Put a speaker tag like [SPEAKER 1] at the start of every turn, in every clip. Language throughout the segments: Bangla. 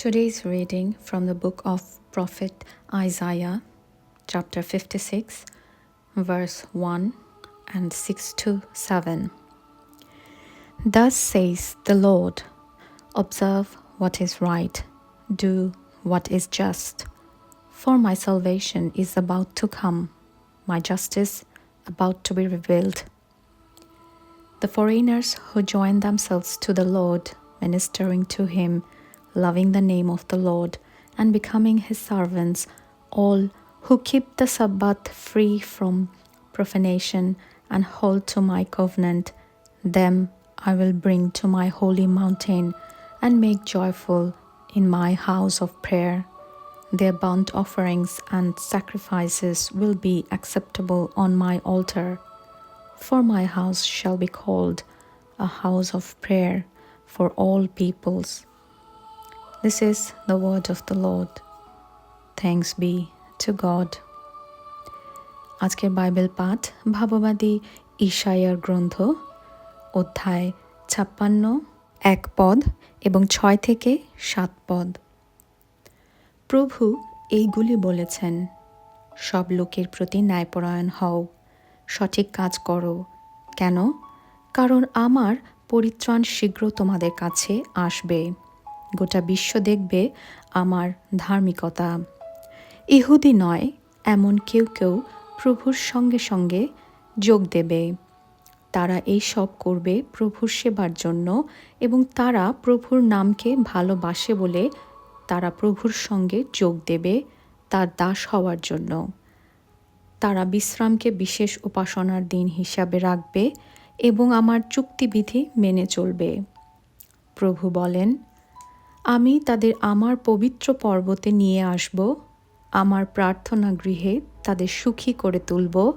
[SPEAKER 1] Today's reading from the book of Prophet Isaiah, chapter 56, verse 1 and 6 to 7. Thus says the Lord, observe what is right, do what is just, for my salvation is about to come, my justice about to be revealed. The foreigners who join themselves to the Lord, ministering to him, loving the name of the Lord, and becoming his servants, all who keep the Sabbath free from profanation and hold to my covenant, them I will bring to my holy mountain and make joyful in my house of prayer. Their burnt offerings and sacrifices will be acceptable on my altar. For my house shall be called a house of prayer for all peoples. This is the word of the Lord. Thanks be to God. আজকের বাইবেল পাঠ ভাববাদী ঈশায়ার গ্রন্থ অধ্যায় 56 1 পদ এবং 6 থেকে 7 পদ। প্রভু এইগুলি বলেছেন, সব লোকের প্রতি ন্যায়পরায়ণ হও, সঠিক কাজ করো। কেন? কারণ আমার পরিত্রাণ শীঘ্র তোমাদের কাছে আসবে। গোটা বিশ্ব দেখবে আমার ধার্মিকতা। ইহুদি নয়, এমন কেউ কেউ প্রভুর সঙ্গে সঙ্গে যোগ দেবে। তারা এই সব করবে প্রভুর সেবার জন্য, এবং তারা প্রভুর নামকে ভালোবাসে বলে তারা প্রভুর সঙ্গে যোগ দেবে তার দাস হওয়ার জন্য। তারা বিশ্রামকে বিশেষ উপাসনার দিন হিসাবে রাখবে এবং আমার চুক্তিবিধি মেনে চলবে। প্রভু বলেন, আমি তাদের আমার পবিত্র পর্বতে নিয়ে আসব, আমার প্রার্থনা গৃহে তাদের সুখী করে তুলব,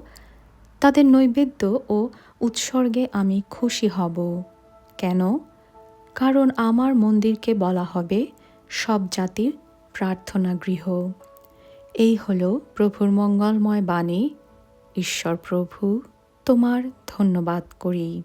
[SPEAKER 1] তাদের নৈবেদ্য ও উৎসর্গে আমি খুশি হব। কেন? কারণ আমার মন্দিরকে বলা হবে সব জাতির প্রার্থনা গৃহ। এই হল প্রভুর মঙ্গলময় বাণী। ঈশ্বর প্রভু, তোমার ধন্যবাদ করি।